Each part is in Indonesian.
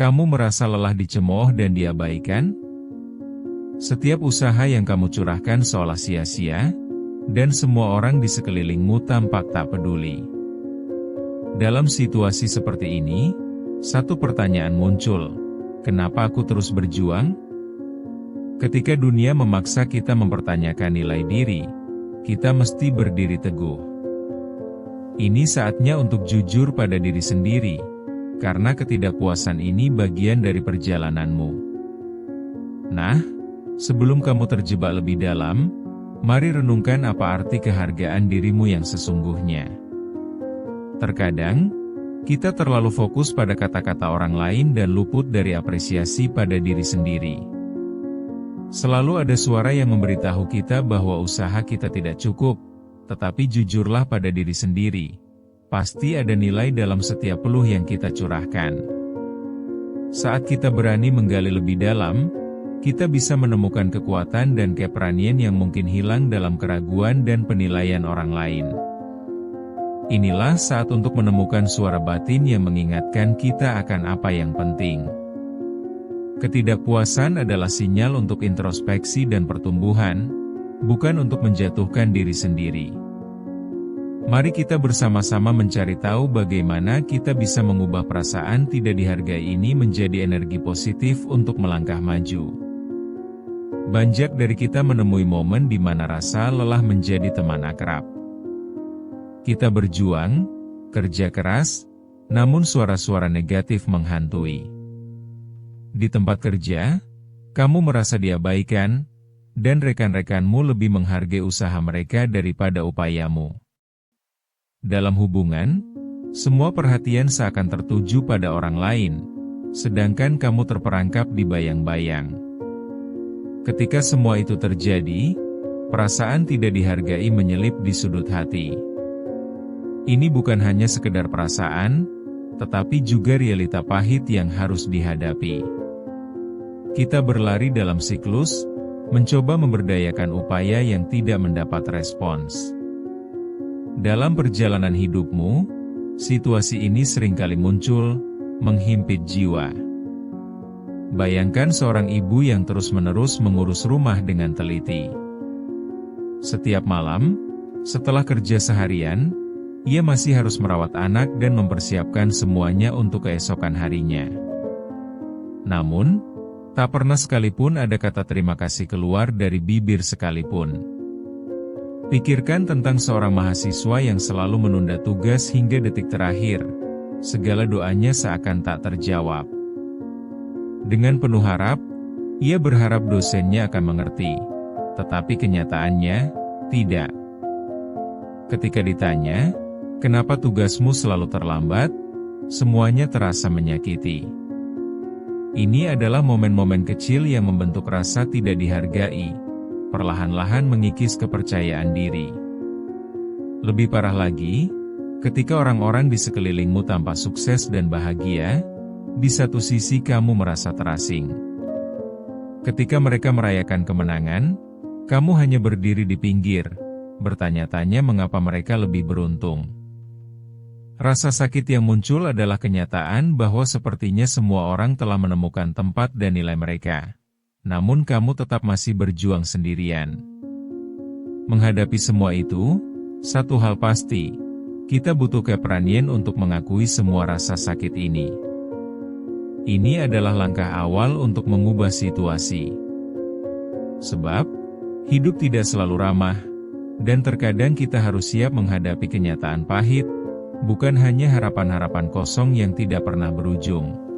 Kamu merasa lelah dicemooh dan diabaikan? Setiap usaha yang kamu curahkan seolah sia-sia, dan semua orang di sekelilingmu tampak tak peduli. Dalam situasi seperti ini, satu pertanyaan muncul, kenapa aku terus berjuang? Ketika dunia memaksa kita mempertanyakan nilai diri, kita mesti berdiri teguh. Ini saatnya untuk jujur pada diri sendiri, karena ketidakpuasan ini bagian dari perjalananmu. Nah, sebelum kamu terjebak lebih dalam, mari renungkan apa arti kehargaan dirimu yang sesungguhnya. Terkadang, kita terlalu fokus pada kata-kata orang lain dan luput dari apresiasi pada diri sendiri. Selalu ada suara yang memberitahu kita bahwa usaha kita tidak cukup, tetapi jujurlah pada diri sendiri. Pasti ada nilai dalam setiap peluh yang kita curahkan. Saat kita berani menggali lebih dalam, kita bisa menemukan kekuatan dan keberanian yang mungkin hilang dalam keraguan dan penilaian orang lain. Inilah saat untuk menemukan suara batin yang mengingatkan kita akan apa yang penting. Ketidakpuasan adalah sinyal untuk introspeksi dan pertumbuhan, bukan untuk menjatuhkan diri sendiri. Mari kita bersama-sama mencari tahu bagaimana kita bisa mengubah perasaan tidak dihargai ini menjadi energi positif untuk melangkah maju. Banyak dari kita menemui momen di mana rasa lelah menjadi teman akrab. Kita berjuang, kerja keras, namun suara-suara negatif menghantui. Di tempat kerja, kamu merasa diabaikan, dan rekan-rekanmu lebih menghargai usaha mereka daripada upayamu. Dalam hubungan, semua perhatian seakan tertuju pada orang lain, sedangkan kamu terperangkap di bayang-bayang. Ketika semua itu terjadi, perasaan tidak dihargai menyelip di sudut hati. Ini bukan hanya sekedar perasaan, tetapi juga realita pahit yang harus dihadapi. Kita berlari dalam siklus, mencoba memberdayakan upaya yang tidak mendapat respons. Dalam perjalanan hidupmu, situasi ini seringkali muncul, menghimpit jiwa. Bayangkan seorang ibu yang terus-menerus mengurus rumah dengan teliti. Setiap malam, setelah kerja seharian, ia masih harus merawat anak dan mempersiapkan semuanya untuk keesokan harinya. Namun, tak pernah sekalipun ada kata terima kasih keluar dari bibir sekalipun. Pikirkan tentang seorang mahasiswa yang selalu menunda tugas hingga detik terakhir. Segala doanya seakan tak terjawab. Dengan penuh harap, ia berharap dosennya akan mengerti. Tetapi kenyataannya, tidak. Ketika ditanya, kenapa tugasmu selalu terlambat? Semuanya terasa menyakiti. Ini adalah momen-momen kecil yang membentuk rasa tidak dihargai, perlahan-lahan mengikis kepercayaan diri. Lebih parah lagi, ketika orang-orang di sekelilingmu tampak sukses dan bahagia, di satu sisi kamu merasa terasing. Ketika mereka merayakan kemenangan, kamu hanya berdiri di pinggir, bertanya-tanya mengapa mereka lebih beruntung. Rasa sakit yang muncul adalah kenyataan bahwa sepertinya semua orang telah menemukan tempat dan nilai mereka. Namun kamu tetap masih berjuang sendirian. Menghadapi semua itu, satu hal pasti, kita butuh keberanian untuk mengakui semua rasa sakit ini. Ini adalah langkah awal untuk mengubah situasi. Sebab, hidup tidak selalu ramah, dan terkadang kita harus siap menghadapi kenyataan pahit, bukan hanya harapan-harapan kosong yang tidak pernah berujung.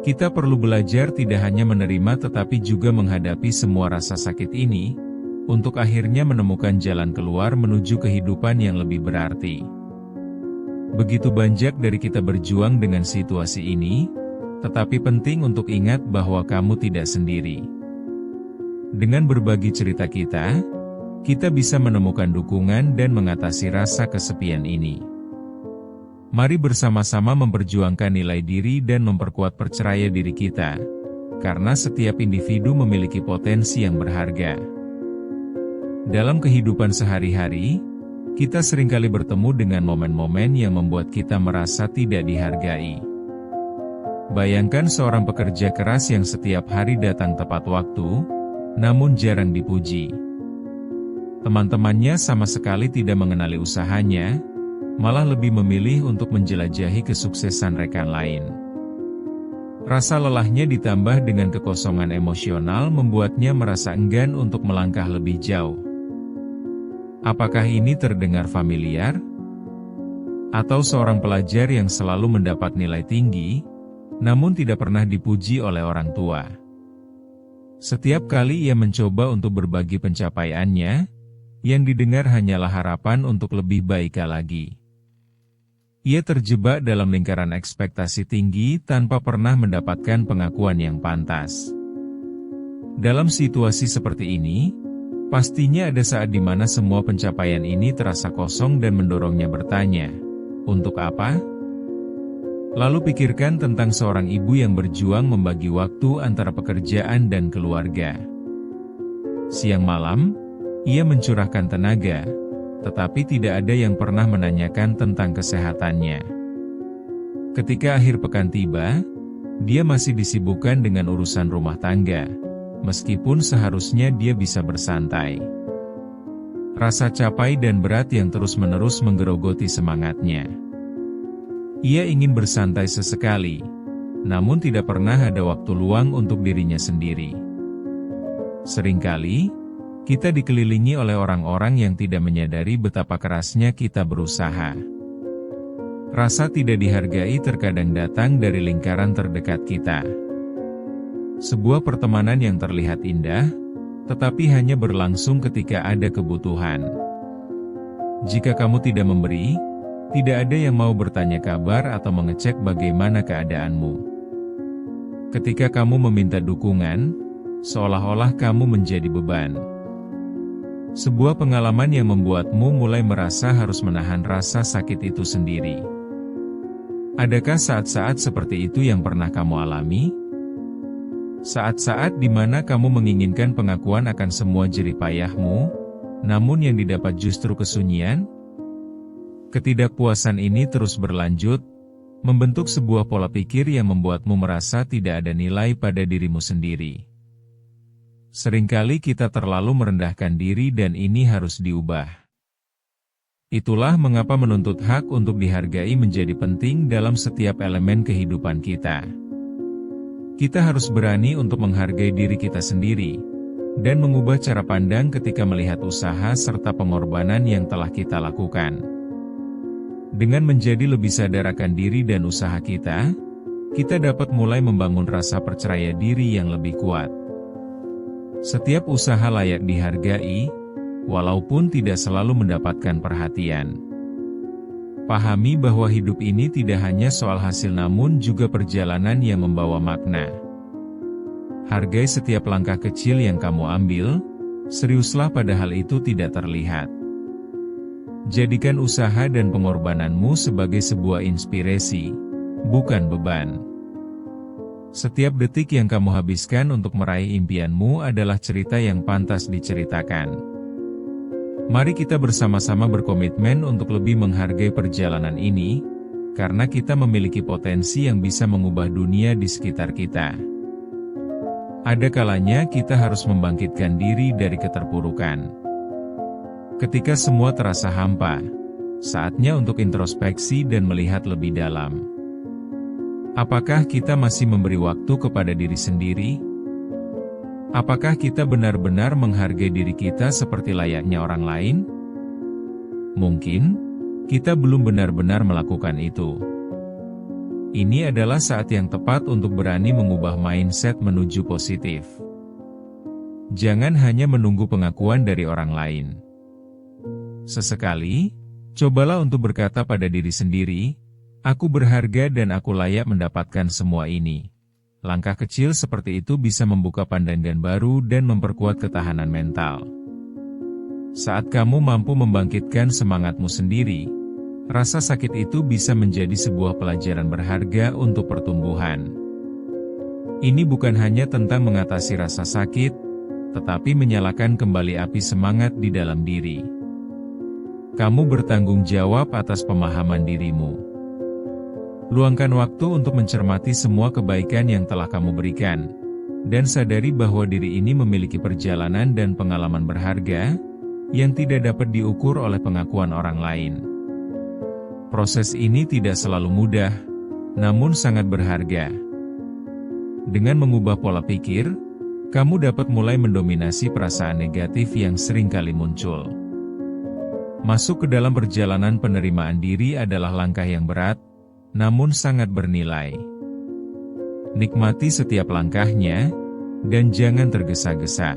Kita perlu belajar tidak hanya menerima tetapi juga menghadapi semua rasa sakit ini, untuk akhirnya menemukan jalan keluar menuju kehidupan yang lebih berarti. Begitu banyak dari kita berjuang dengan situasi ini, tetapi penting untuk ingat bahwa kamu tidak sendiri. Dengan berbagi cerita kita bisa menemukan dukungan dan mengatasi rasa kesepian ini. Mari bersama-sama memperjuangkan nilai diri dan memperkuat percaya diri kita, karena setiap individu memiliki potensi yang berharga. Dalam kehidupan sehari-hari, kita seringkali bertemu dengan momen-momen yang membuat kita merasa tidak dihargai. Bayangkan seorang pekerja keras yang setiap hari datang tepat waktu, namun jarang dipuji. Teman-temannya sama sekali tidak mengenali usahanya, malah lebih memilih untuk menjelajahi kesuksesan rekan lain. Rasa lelahnya ditambah dengan kekosongan emosional membuatnya merasa enggan untuk melangkah lebih jauh. Apakah ini terdengar familiar? Atau seorang pelajar yang selalu mendapat nilai tinggi, namun tidak pernah dipuji oleh orang tua. Setiap kali ia mencoba untuk berbagi pencapaiannya, yang didengar hanyalah harapan untuk lebih baik lagi. Ia terjebak dalam lingkaran ekspektasi tinggi tanpa pernah mendapatkan pengakuan yang pantas. Dalam situasi seperti ini, pastinya ada saat di mana semua pencapaian ini terasa kosong dan mendorongnya bertanya, "Untuk apa?" Lalu pikirkan tentang seorang ibu yang berjuang membagi waktu antara pekerjaan dan keluarga. Siang malam, ia mencurahkan tenaga, tetapi tidak ada yang pernah menanyakan tentang kesehatannya. Ketika akhir pekan tiba, dia masih disibukkan dengan urusan rumah tangga, meskipun seharusnya dia bisa bersantai. Rasa capek dan berat yang terus-menerus menggerogoti semangatnya. Ia ingin bersantai sesekali, namun tidak pernah ada waktu luang untuk dirinya sendiri. Seringkali, kita dikelilingi oleh orang-orang yang tidak menyadari betapa kerasnya kita berusaha. Rasa tidak dihargai terkadang datang dari lingkaran terdekat kita. Sebuah pertemanan yang terlihat indah, tetapi hanya berlangsung ketika ada kebutuhan. Jika kamu tidak memberi, tidak ada yang mau bertanya kabar atau mengecek bagaimana keadaanmu. Ketika kamu meminta dukungan, seolah-olah kamu menjadi beban. Sebuah pengalaman yang membuatmu mulai merasa harus menahan rasa sakit itu sendiri. Adakah saat-saat seperti itu yang pernah kamu alami? Saat-saat di mana kamu menginginkan pengakuan akan semua jerih payahmu, namun yang didapat justru kesunyian? Ketidakpuasan ini terus berlanjut, membentuk sebuah pola pikir yang membuatmu merasa tidak ada nilai pada dirimu sendiri. Seringkali kita terlalu merendahkan diri dan ini harus diubah. Itulah mengapa menuntut hak untuk dihargai menjadi penting dalam setiap elemen kehidupan kita. Kita harus berani untuk menghargai diri kita sendiri, dan mengubah cara pandang ketika melihat usaha serta pengorbanan yang telah kita lakukan. Dengan menjadi lebih sadar akan diri dan usaha kita dapat mulai membangun rasa percaya diri yang lebih kuat. Setiap usaha layak dihargai, walaupun tidak selalu mendapatkan perhatian. Pahami bahwa hidup ini tidak hanya soal hasil namun juga perjalanan yang membawa makna. Hargai setiap langkah kecil yang kamu ambil, seriuslah pada hal itu tidak terlihat. Jadikan usaha dan pengorbananmu sebagai sebuah inspirasi, bukan beban. Setiap detik yang kamu habiskan untuk meraih impianmu adalah cerita yang pantas diceritakan. Mari kita bersama-sama berkomitmen untuk lebih menghargai perjalanan ini, karena kita memiliki potensi yang bisa mengubah dunia di sekitar kita. Ada kalanya kita harus membangkitkan diri dari keterpurukan. Ketika semua terasa hampa, saatnya untuk introspeksi dan melihat lebih dalam. Apakah kita masih memberi waktu kepada diri sendiri? Apakah kita benar-benar menghargai diri kita seperti layaknya orang lain? Mungkin, kita belum benar-benar melakukan itu. Ini adalah saat yang tepat untuk berani mengubah mindset menuju positif. Jangan hanya menunggu pengakuan dari orang lain. Sesekali, cobalah untuk berkata pada diri sendiri, "Aku berharga dan aku layak mendapatkan semua ini." Langkah kecil seperti itu bisa membuka pandangan baru dan memperkuat ketahanan mental. Saat kamu mampu membangkitkan semangatmu sendiri, rasa sakit itu bisa menjadi sebuah pelajaran berharga untuk pertumbuhan. Ini bukan hanya tentang mengatasi rasa sakit, tetapi menyalakan kembali api semangat di dalam diri. Kamu bertanggung jawab atas pemahaman dirimu. Luangkan waktu untuk mencermati semua kebaikan yang telah kamu berikan, dan sadari bahwa diri ini memiliki perjalanan dan pengalaman berharga, yang tidak dapat diukur oleh pengakuan orang lain. Proses ini tidak selalu mudah, namun sangat berharga. Dengan mengubah pola pikir, kamu dapat mulai mendominasi perasaan negatif yang seringkali muncul. Masuk ke dalam perjalanan penerimaan diri adalah langkah yang berat, namun sangat bernilai. Nikmati setiap langkahnya, dan jangan tergesa-gesa.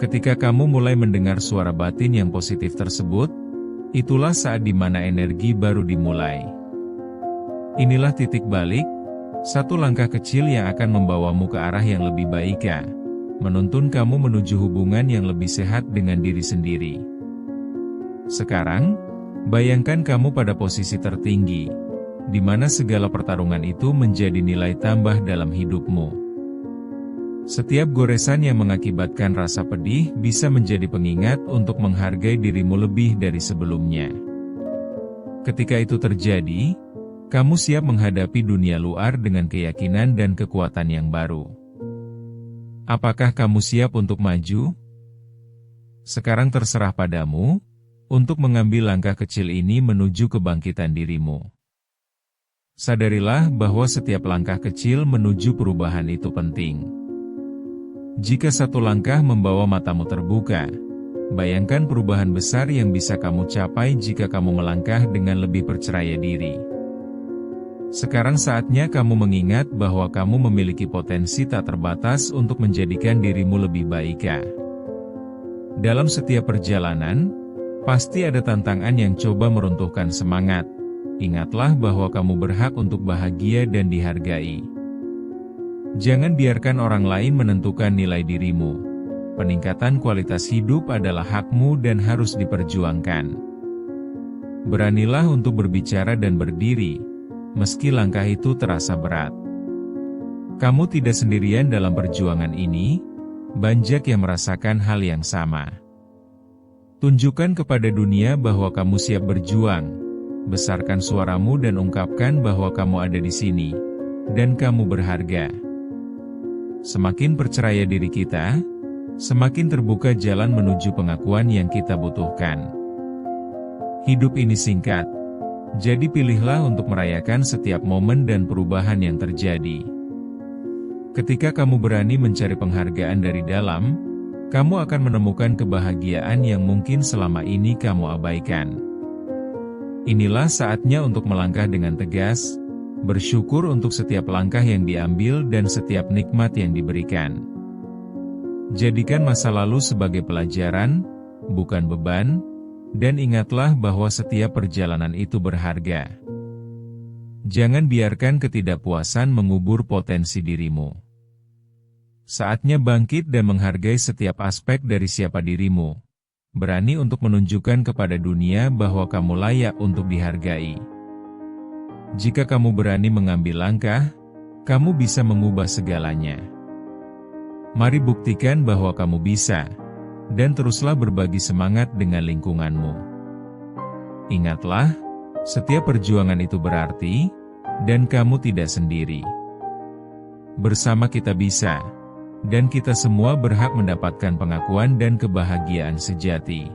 Ketika kamu mulai mendengar suara batin yang positif tersebut, itulah saat di mana energi baru dimulai. Inilah titik balik, satu langkah kecil yang akan membawamu ke arah yang lebih baik, menuntun kamu menuju hubungan yang lebih sehat dengan diri sendiri. Sekarang, bayangkan kamu pada posisi tertinggi, di mana segala pertarungan itu menjadi nilai tambah dalam hidupmu. Setiap goresan yang mengakibatkan rasa pedih bisa menjadi pengingat untuk menghargai dirimu lebih dari sebelumnya. Ketika itu terjadi, kamu siap menghadapi dunia luar dengan keyakinan dan kekuatan yang baru. Apakah kamu siap untuk maju? Sekarang terserah padamu, untuk mengambil langkah kecil ini menuju kebangkitan dirimu. Sadarilah bahwa setiap langkah kecil menuju perubahan itu penting. Jika satu langkah membawa matamu terbuka, bayangkan perubahan besar yang bisa kamu capai jika kamu melangkah dengan lebih percaya diri. Sekarang saatnya kamu mengingat bahwa kamu memiliki potensi tak terbatas untuk menjadikan dirimu lebih baik. Dalam setiap perjalanan, pasti ada tantangan yang coba meruntuhkan semangat. Ingatlah bahwa kamu berhak untuk bahagia dan dihargai. Jangan biarkan orang lain menentukan nilai dirimu. Peningkatan kualitas hidup adalah hakmu dan harus diperjuangkan. Beranilah untuk berbicara dan berdiri, meski langkah itu terasa berat. Kamu tidak sendirian dalam perjuangan ini, banyak yang merasakan hal yang sama. Tunjukkan kepada dunia bahwa kamu siap berjuang. Besarkan suaramu dan ungkapkan bahwa kamu ada di sini, dan kamu berharga. Semakin percaya diri kita, semakin terbuka jalan menuju pengakuan yang kita butuhkan. Hidup ini singkat, jadi pilihlah untuk merayakan setiap momen dan perubahan yang terjadi. Ketika kamu berani mencari penghargaan dari dalam, kamu akan menemukan kebahagiaan yang mungkin selama ini kamu abaikan. Inilah saatnya untuk melangkah dengan tegas, bersyukur untuk setiap langkah yang diambil dan setiap nikmat yang diberikan. Jadikan masa lalu sebagai pelajaran, bukan beban, dan ingatlah bahwa setiap perjalanan itu berharga. Jangan biarkan ketidakpuasan mengubur potensi dirimu. Saatnya bangkit dan menghargai setiap aspek dari siapa dirimu. Berani untuk menunjukkan kepada dunia bahwa kamu layak untuk dihargai. Jika kamu berani mengambil langkah, kamu bisa mengubah segalanya. Mari buktikan bahwa kamu bisa, dan teruslah berbagi semangat dengan lingkunganmu. Ingatlah, setiap perjuangan itu berarti, dan kamu tidak sendiri. Bersama kita bisa. Dan kita semua berhak mendapatkan pengakuan dan kebahagiaan sejati.